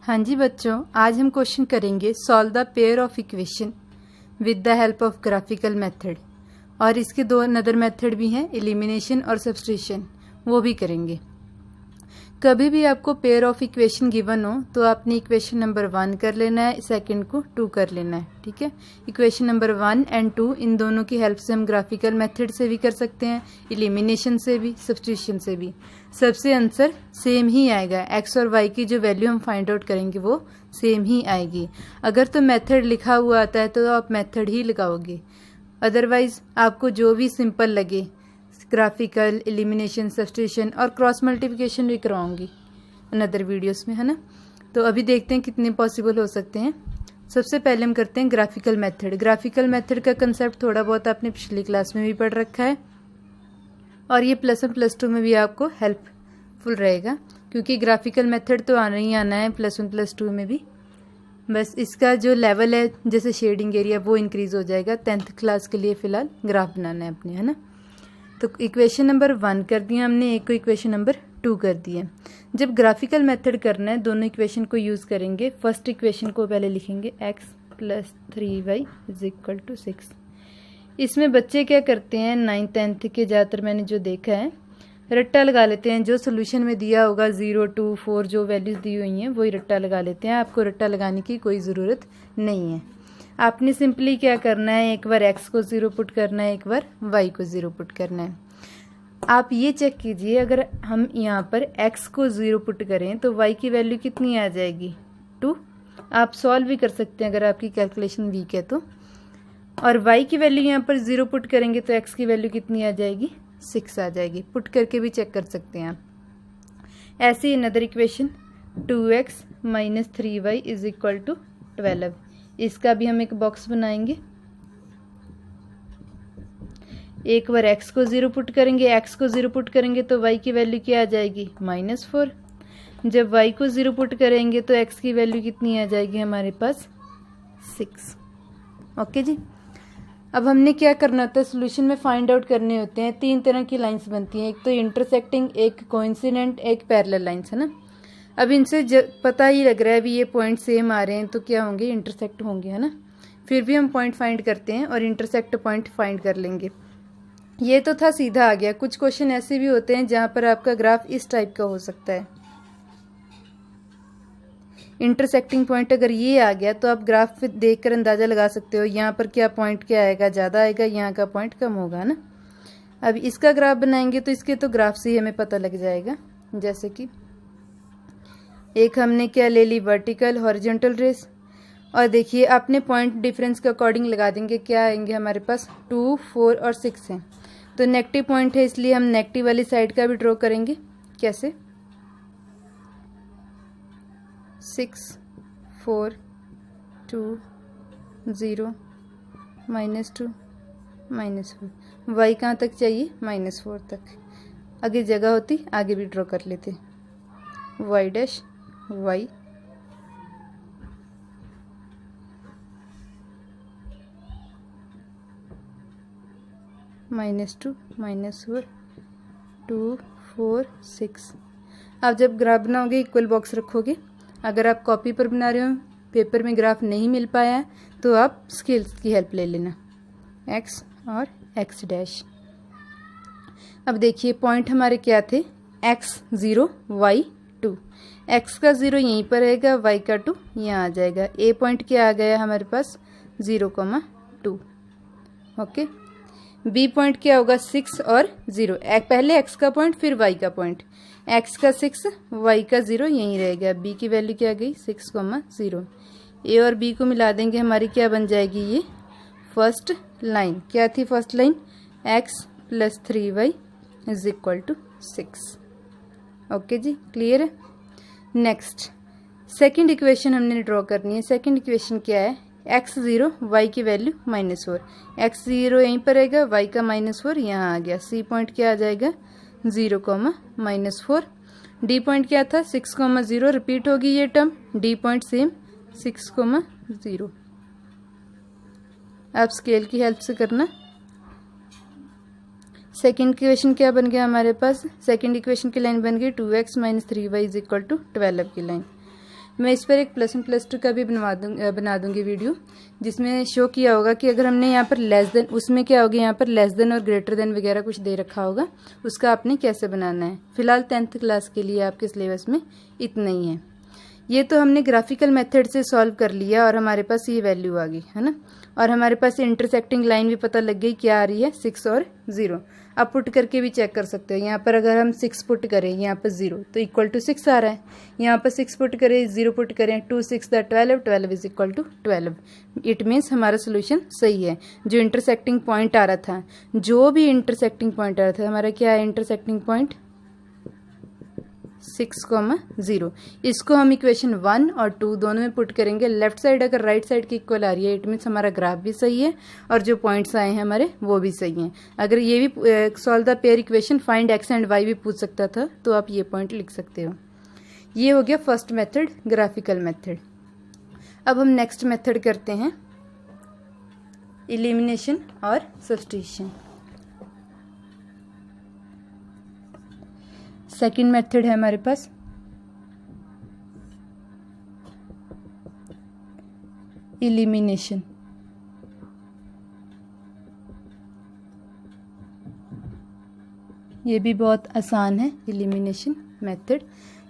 हाँ जी बच्चों, आज हम क्वेश्चन करेंगे solve the pair of equation with the help of graphical method. और इसके दो अनदर मेथड भी हैं, एलिमिनेशन और सब्स्टिट्यूशन, वो भी करेंगे। कभी भी आपको पेयर ऑफ इक्वेशन गिवन हो तो आपने इक्वेशन नंबर 1 कर लेना है, सेकंड को 2 कर लेना है। ठीक है, इक्वेशन नंबर 1 एंड 2 इन दोनों की हेल्प से हम ग्राफिकल मेथड से भी कर सकते हैं, एलिमिनेशन से भी, सब्स्टिट्यूशन से भी। सबसे आंसर सेम ही आएगा, एक्स और वाई की जो वैल्यू हम फाइंड आउट करेंगे वो सेम ही आएगी। अगर तो मेथड लिखा हुआ आता है तो आप मेथड ही लगाओगे, अदरवाइज आपको जो भी सिंपल लगे, ग्राफिकल, एलिमिनेशन, सब्स्टिट्यूशन और क्रॉस मल्टीप्लिकेशन भी करवाऊंगी अनदर वीडियोस में, है ना। तो अभी देखते हैं कितने पॉसिबल हो सकते हैं। सबसे पहले हम करते हैं ग्राफिकल मेथड। ग्राफिकल मेथड का कंसेप्ट थोड़ा बहुत आपने पिछली क्लास में भी पढ़ रखा है और ये +1 +2 में भी आपको हेल्पफुल रहेगा, क्योंकि ग्राफिकल मेथड तो आना ही आना है +1 +2 में भी। बस इसका जो लेवल है, जैसे शेडिंग एरिया, वो इंक्रीज हो जाएगा। 10th क्लास के लिए फ़िलहाल ग्राफ बनाना है अपने, है ना। तो इक्वेशन नंबर 1 कर दिया हमने, एक को इक्वेशन नंबर 2 कर दिया। जब ग्राफिकल मेथड करना है दोनों इक्वेशन को यूज़ करेंगे। फर्स्ट इक्वेशन को पहले लिखेंगे x + 3y = 6। इसमें बच्चे क्या करते हैं, 9th 10th के ज़्यादातर मैंने जो देखा है, रट्टा लगा लेते हैं। जो सोल्यूशन में दिया होगा 0 2 4 जो वैल्यूज़ दी हुई हैं वही रट्टा लगा लेते हैं। आपको रट्टा लगाने की कोई ज़रूरत नहीं है। आपने सिंपली क्या करना है, एक बार x को 0 पुट करना है, एक बार y को 0 पुट करना है। आप ये चेक कीजिए, अगर हम यहाँ पर x को 0 पुट करें तो y की वैल्यू कितनी आ जाएगी, 2। आप सॉल्व भी कर सकते हैं अगर आपकी कैलकुलेशन वीक है तो। और y की वैल्यू यहाँ पर 0 पुट करेंगे तो x की वैल्यू कितनी आ जाएगी, 6 आ जाएगी। पुट करके भी चेक कर सकते हैं आप। ऐसे ही अनदर इक्वेशन 2x - 3y = 12। इसका भी हम एक बॉक्स बनाएंगे। एक बार x को 0 पुट करेंगे, x को 0 पुट करेंगे तो y की वैल्यू क्या आ जाएगी, -4। जब y को 0 पुट करेंगे तो x की वैल्यू कितनी आ जाएगी हमारे पास, 6। ओके जी। अब हमने क्या करना होता है, सोल्यूशन में फाइंड आउट करने होते हैं। 3 तरह की लाइंस बनती हैं, एक तो इंटरसेक्टिंग, एक कोइंसिडेंट, एक पैरेलल लाइंस, है ना। अब इनसे पता ही लग रहा है भी ये पॉइंट सेम आ रहे हैं तो क्या होंगे, इंटरसेक्ट होंगे, है ना। फिर भी हम पॉइंट फाइंड करते हैं और इंटरसेक्ट पॉइंट फाइंड कर लेंगे। ये तो था सीधा आ गया। कुछ क्वेश्चन ऐसे भी होते हैं जहाँ पर आपका ग्राफ इस टाइप का हो सकता है। इंटरसेक्टिंग पॉइंट अगर ये आ गया तो आप ग्राफ देखकर अंदाज़ा लगा सकते हो यहाँ पर क्या पॉइंट क्या आएगा, ज़्यादा आएगा, यहाँ का पॉइंट कम होगा ना। अब इसका ग्राफ बनाएंगे तो इसके तो ग्राफ से ही हमें पता लग जाएगा। जैसे कि एक हमने क्या ले ली, वर्टिकल हॉरिजॉन्टल रेस, और देखिए अपने पॉइंट डिफरेंस के अकॉर्डिंग लगा देंगे। क्या आएंगे हमारे पास, 2 4 और 6 हैं तो नेगेटिव पॉइंट है, इसलिए हम नेगेटिव वाली साइड का भी ड्रॉ करेंगे। कैसे, 6 4 2 0 -2 -4। वाई कहाँ तक चाहिए, -4 तक। आगे जगह होती आगे भी ड्रॉ कर लेते, y' y -2 -4 2 4 6। आप जब ग्राफ बनाओगे इक्वल बॉक्स रखोगे। अगर आप कॉपी पर बना रहे हो, पेपर में ग्राफ नहीं मिल पाया है तो आप स्केल्स की हेल्प ले लेना, x और x'। अब देखिए पॉइंट हमारे क्या थे, x 0 y 2। x का 0 यहीं पर रहेगा, y का 2 यहाँ आ जाएगा। a पॉइंट क्या आ गया हमारे पास, 0,2। ओके। b पॉइंट क्या होगा, 6 और 0। पहले x का पॉइंट फिर y का पॉइंट, x का 6 y का 0 यहीं रहेगा। b की वैल्यू क्या गई, 6,0। a और b को मिला देंगे, हमारी क्या बन जाएगी, ये फर्स्ट लाइन। क्या थी first line, x + 3y = 6। Okay जी, क्लियर है। नेक्स्ट सेकंड इक्वेशन हमने ड्रॉ करनी है। सेकंड इक्वेशन क्या है, x 0 y की वैल्यू -4। x 0 यहीं पर रहेगा, y का -4 यहाँ आ गया। c पॉइंट क्या आ जाएगा, 0, -4। d पॉइंट क्या था, 6,0। रिपीट होगी ये टर्म, d पॉइंट सेम 6,0। आप स्केल की हेल्प से करना। सेकंड इक्वेशन क्या बन गया हमारे पास, सेकंड इक्वेशन की लाइन बन गई 2x - 3y = 12 की लाइन। मैं इस पर एक +1 +2 का भी बना दूंगी वीडियो, जिसमें शो किया होगा कि अगर हमने यहाँ पर लेस देन, उसमें क्या होगा, यहाँ पर लेस देन और ग्रेटर देन वगैरह कुछ दे रखा होगा, उसका आपने कैसे बनाना है। फिलहाल 10th क्लास के लिए आपके सिलेबस में इतना ही है। ये तो हमने ग्राफिकल मेथड से सॉल्व कर लिया और हमारे पास ये वैल्यू आ गई है ना, और हमारे पास इंटरसेक्टिंग लाइन भी पता लग गई क्या आ रही है, 6 और 0। आप पुट करके भी चेक कर सकते हो। यहाँ पर अगर हम 6 पुट करें, यहाँ पर 0 तो इक्वल टू 6 आ रहा है। यहाँ पर 6 पुट करें, 0 पुट करें, 2 6 12, 12 is equal to 12। It means हमारा सोल्यूशन सही है। जो इंटरसेक्टिंग पॉइंट आ रहा था, जो भी इंटरसेक्टिंग पॉइंट आ रहा था, हमारा क्या है इंटरसेक्टिंग पॉइंट 6,0। इसको हम इक्वेशन 1 और 2 दोनों में पुट करेंगे। लेफ्ट साइड अगर राइट साइड की इक्वल आ रही है, इट मीन्स हमारा ग्राफ भी सही है और जो पॉइंट्स आए हैं हमारे वो भी सही हैं। अगर ये भी solve the pair equation find x and y भी पूछ सकता था, तो आप ये पॉइंट लिख सकते हो। ये हो गया फर्स्ट मेथड, ग्राफिकल मेथड। अब हम नेक्स्ट मेथड करते हैं, एलिमिनेशन और सब्स्टिट्यूशन। सेकेंड मेथड है हमारे पास एलिमिनेशन। ये भी बहुत आसान है, एलिमिनेशन मेथड।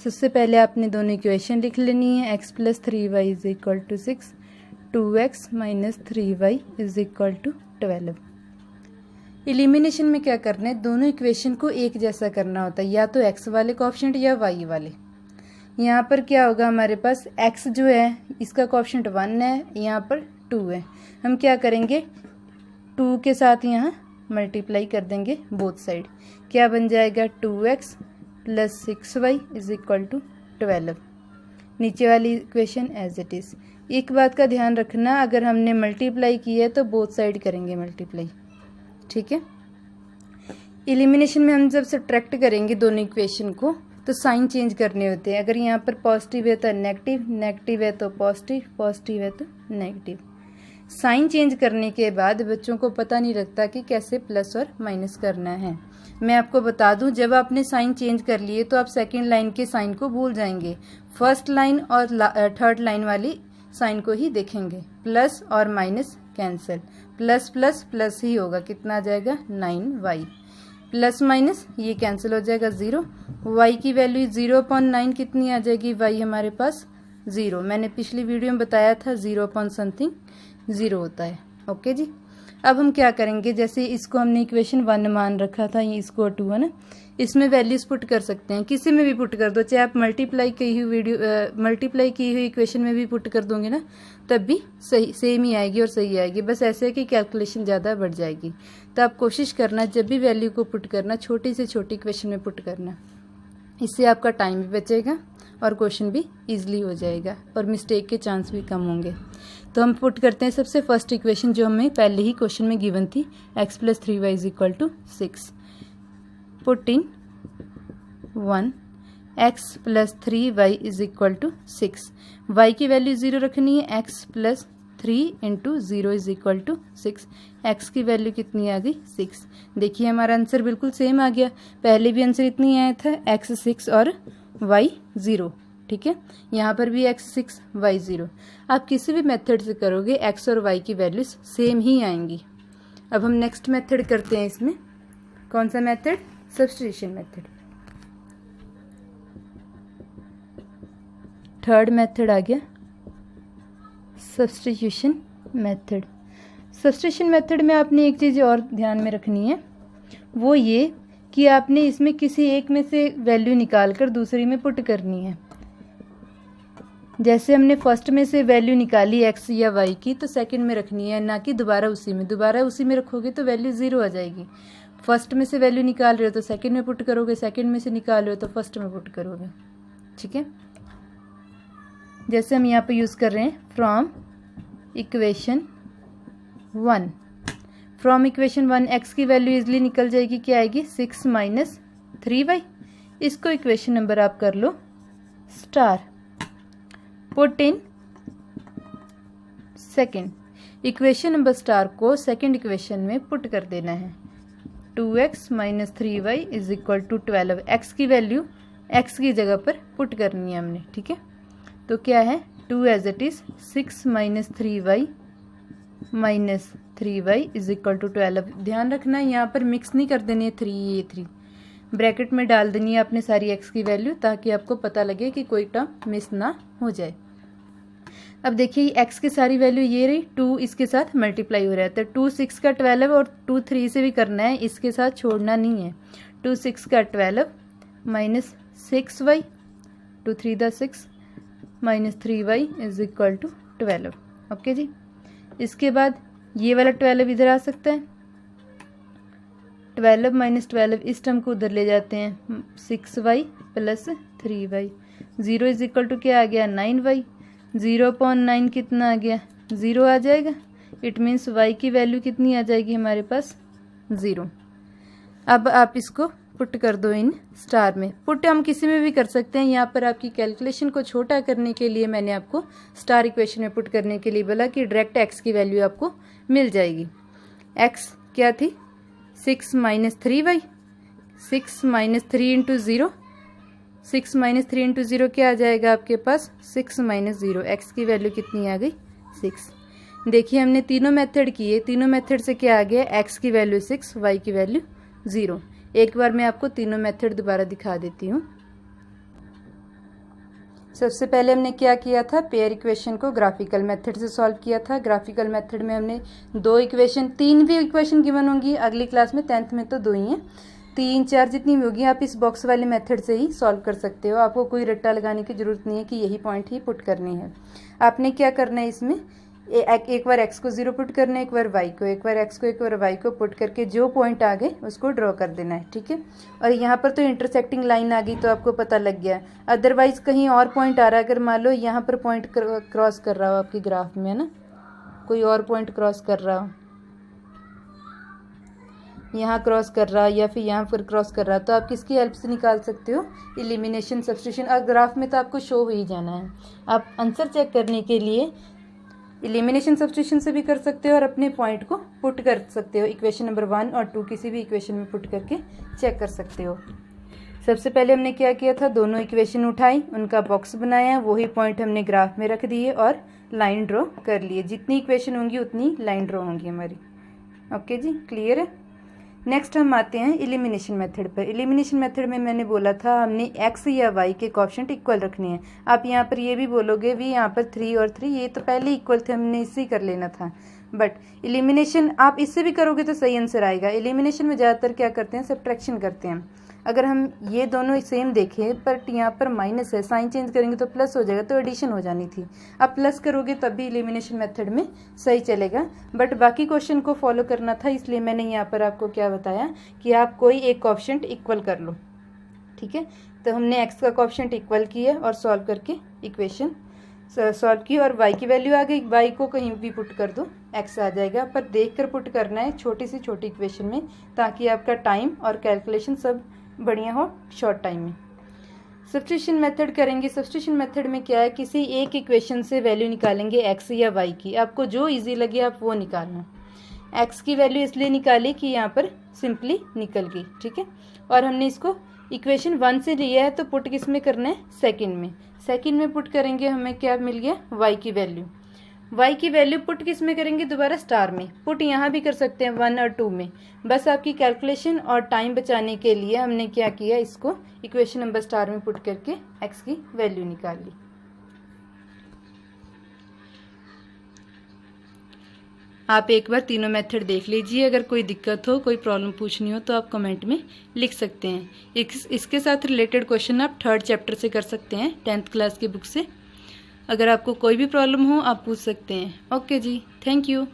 सबसे पहले आपने दोनों इक्वेशन लिख लेनी है। x + 3y is equal to 6, 2x - 3y is equal to 12। Elimination में क्या करना है, दोनों इक्वेशन को एक जैसा करना होता है, या तो x वाले कोएफिशिएंट या y वाले। यहाँ पर क्या होगा, हमारे पास x जो है इसका कोएफिशिएंट 1 है, यहाँ पर 2 है। हम क्या करेंगे, 2 के साथ यहाँ मल्टीप्लाई कर देंगे बोथ साइड। क्या बन जाएगा, 2x + 6y is equal to 12। नीचे वाली इक्वेशन एज इट इज़। एक बात का ध्यान रखना, अगर हमने मल्टीप्लाई की है तो बोथ साइड करेंगे मल्टीप्लाई, ठीक है। एलिमिनेशन में हम जब सब्ट्रैक्ट करेंगे दोनों इक्वेशन को, तो साइन चेंज करने होते हैं। अगर यहाँ पर पॉजिटिव है तो नेगेटिव, नेगेटिव है तो पॉजिटिव, पॉजिटिव है तो नेगेटिव। साइन चेंज करने के बाद बच्चों को पता नहीं लगता कि कैसे प्लस और माइनस करना है। मैं आपको बता दूं, जब आपने साइन चेंज कर लिए तो आप सेकेंड लाइन के साइन को भूल जाएंगे, फर्स्ट लाइन और थर्ड लाइन वाली साइन को ही देखेंगे। प्लस और minus cancel, plus plus plus ही होगा, कितना आ जाएगा 9y, प्लस माइनस ये कैंसिल हो जाएगा 0। y की वैल्यू 0/9 कितनी आ जाएगी, y हमारे पास 0। मैंने पिछली वीडियो में बताया था 0.something 0 होता है। ओके जी। अब हम क्या करेंगे, जैसे इसको हमने इक्वेशन 1 मान रखा था, ये इसको 2 है ना, इसमें वैल्यूज पुट कर सकते हैं, किसी में भी पुट कर दो, चाहे आप मल्टीप्लाई की हुई इक्वेशन में भी पुट कर दोगे ना, तब भी सही सेम ही आएगी और सही आएगी। बस ऐसे है कि कैलकुलेशन ज़्यादा बढ़ जाएगी। तो आप कोशिश करना जब भी वैल्यू को पुट करना, छोटी से छोटी इक्वेशन में पुट करना, इससे आपका टाइम भी बचेगा और क्वेश्चन भी ईजिली हो जाएगा और मिस्टेक के चांस भी कम होंगे। तो हम पुट करते हैं सबसे फर्स्ट इक्वेशन जो हमें पहले ही क्वेश्चन में गिवन थी, x + 3y is equal to 6। Put in 1, x + 3y is equal to 6। y की वैल्यू 0 रखनी है, x + 3 × 0 is equal to 6। x की वैल्यू कितनी आ गई, 6। देखिए हमारा आंसर बिल्कुल सेम आ गया, पहले भी आंसर इतनी आया था, x 6 और y 0, ठीक है। यहाँ पर भी x 6 y 0। आप किसी भी मेथड से करोगे x और y की वैल्यूज सेम ही आएंगी। अब हम नेक्स्ट मेथड करते हैं। इसमें कौन सा method, substitution method. Third method आ गया सब्स्टिट्यूशन मेथड। सब्स्टिट्यूशन मेथड में आपने एक चीज़ और ध्यान में रखनी है, वो ये कि आपने इसमें किसी एक में से वैल्यू निकाल कर दूसरी में पुट करनी है। जैसे हमने फर्स्ट में से वैल्यू निकाली x या y की, तो सेकंड में रखनी है, ना कि दोबारा उसी में रखोगे तो वैल्यू 0 आ जाएगी। फर्स्ट में से वैल्यू निकाल रहे हो तो सेकंड में पुट करोगे, सेकंड में से निकाल रहे हो तो फर्स्ट में पुट करोगे, ठीक है। जैसे हम यहाँ पे यूज़ कर रहे हैं from equation 1। From equation 1 x की वैल्यू इजली निकल जाएगी, क्या आएगी 6 - 3y। इसको इक्वेशन नंबर आप कर लो star. Put in second, equation number star को सेकेंड इक्वेशन में पुट कर देना है। 2x - 3y is equal to 12। x की वैल्यू x की जगह पर पुट करनी है हमने, ठीक है। तो क्या है 2 as it is 6 minus 3y minus 3y is equal to 12। ध्यान रखना है यहाँ पर मिक्स नहीं कर देनी है 3 ये 3, ब्रैकेट में डाल देनी है अपने सारी x की वैल्यू ताकि आपको पता लगे कि कोई टर्म मिस ना हो जाए। अब देखिए x की सारी वैल्यू ये रही, 2 इसके साथ मल्टीप्लाई हो रहा है तो 2 6 का 12 और 2 3 से भी करना है, इसके साथ छोड़ना नहीं है। 2 6 का 12 माइनस 6y, 2 3 दा 6 minus 3y is equal to 12। Okay जी, इसके बाद ये वाला 12 इधर आ सकता है, 12 माइनस 12 इस टर्म को उधर ले जाते हैं, 6y plus 3y, 0 is equal to क्या आ गया 9y, 0/9 कितना आ गया 0 आ जाएगा। इट मीन्स y की वैल्यू कितनी आ जाएगी हमारे पास 0। अब आप इसको पुट कर दो इन स्टार में, पुट हम किसी में भी कर सकते हैं, यहाँ पर आपकी कैलकुलेशन को छोटा करने के लिए मैंने आपको स्टार इक्वेशन में पुट करने के लिए बोला कि डायरेक्ट x की वैल्यू आपको मिल जाएगी। x क्या थी 6 minus 3y, 6 minus 3 into 0, 6 minus 3 into 0 क्या आ जाएगा आपके पास 6 माइनस 0, x की वैल्यू कितनी आ गई 6। देखिए हमने तीनों मेथड किए, तीनों मेथड से क्या आ गया x की वैल्यू 6, y की वैल्यू 0। एक बार मैं आपको तीनों मेथड दोबारा दिखा देती हूँ। सबसे पहले हमने क्या किया था, पेयर इक्वेशन को ग्राफिकल मेथड से सॉल्व किया था। ग्राफिकल मेथड में हमने 2 इक्वेशन, 3 भी इक्वेशन गिवन होंगी अगली क्लास में, 10th में तो 2 ही हैं, 3 4 जितनी भी होगी आप इस बॉक्स वाले मेथड से ही सॉल्व कर सकते हो। आपको कोई रट्टा लगाने की जरूरत नहीं है कि यही पॉइंट ही पुट करनी है। आपने क्या करना है इसमें, एक बार x को 0 पुट करना है, एक बार y को, एक बार x को, एक बार y को पुट करके जो पॉइंट आ गए उसको ड्रॉ कर देना है, ठीक है। और यहाँ पर तो इंटरसेक्टिंग लाइन आ गई तो आपको पता लग गया। अदरवाइज कहीं और पॉइंट आ रहा है, अगर मान लो यहाँ पर पॉइंट क्रॉस कर रहा हो आपके ग्राफ में, है ना, कोई और पॉइंट क्रॉस कर रहा हो, यहाँ क्रॉस कर रहा है या फिर यहाँ पर क्रॉस कर रहा है, तो आप किसकी हेल्प से निकाल सकते हो, एलिमिनेशन सब्स्टिट्यूशन। और ग्राफ में तो आपको शो हो ही जाना है। आप आंसर चेक करने के लिए एलिमिनेशन सब्स्टिट्यूशन से भी कर सकते हो और अपने पॉइंट को पुट कर सकते हो, इक्वेशन नंबर 1 और 2 किसी भी इक्वेशन में पुट करके चेक कर सकते हो। सबसे पहले हमने क्या किया था, दोनों इक्वेशन उठाई, उनका बॉक्स बनाया, वही पॉइंट हमने ग्राफ में रख दिए और लाइन ड्रॉ कर लिए। जितनी इक्वेशन होंगी उतनी लाइन ड्रॉ होंगी हमारी। ओके जी, क्लियर है। नेक्स्ट हम आते हैं एलिमिनेशन मेथड पर। एलिमिनेशन मेथड में मैंने बोला था हमने x या y के कोएफिशिएंट इक्वल रखने हैं। आप यहाँ पर ये भी बोलोगे भी यहाँ पर 3 और 3 ये तो पहले इक्वल थे, हमने इससे ही कर लेना था। बट एलिमिनेशन आप इससे भी करोगे तो सही आंसर आएगा। एलिमिनेशन में ज़्यादातर क्या करते हैं, सब्ट्रैक्शन करते हैं। अगर हम ये दोनों सेम देखें पर यहाँ पर माइनस है, साइन चेंज करेंगे तो प्लस हो जाएगा, तो एडिशन हो जानी थी। अब प्लस करोगे तब भी एलिमिनेशन मेथड में सही चलेगा। बट बाकी क्वेश्चन को फॉलो करना था, इसलिए मैंने यहाँ पर आपको क्या बताया कि आप कोई एक कोएफिशिएंट इक्वल कर लो, ठीक है। तो हमने x का कोएफिशिएंट इक्वल किया और सॉल्व करके इक्वेशन सॉल्व की और y की वैल्यू आ गई। y को कहीं भी पुट कर दो x आ जाएगा, पर देख कर पुट करना है छोटी से छोटी इक्वेशन में, ताकि आपका टाइम और कैलकुलेशन सब बढ़िया हो शॉर्ट टाइम में। सब्स्टिट्यूशन मेथड करेंगे। सब्स्टिट्यूशन मेथड में क्या है, किसी एक इक्वेशन से वैल्यू निकालेंगे x या y की, आपको जो इजी लगे आप वो निकालना। x की वैल्यू इसलिए निकाली कि यहाँ पर सिंपली निकल गई, ठीक है। और हमने इसको इक्वेशन 1 से लिया है तो पुट किस में करना है, सेकंड में। सेकंड में पुट करेंगे, हमें क्या मिल गया, y की वैल्यू। y की वैल्यू पुट किस में करेंगे, दोबारा स्टार में। पुट यहाँ भी कर सकते हैं 1 और 2 में। बस आपकी कैलकुलेशन और टाइम बचाने के लिए हमने क्या किया, इसको इक्वेशन नंबर स्टार में पुट करके x की वैल्यू निकाल ली। आप एक बार तीनों मेथड देख लीजिए। अगर कोई दिक्कत हो, कोई प्रॉब्लम पूछनी हो तो आप कमेंट में लिख सकते हैं। इसके साथ रिलेटेड क्वेश्चन आप 3rd चैप्टर से कर सकते हैं 10th क्लास की बुक से। अगर आपको कोई भी प्रॉब्लम हो आप पूछ सकते हैं। Okay ji, thank you.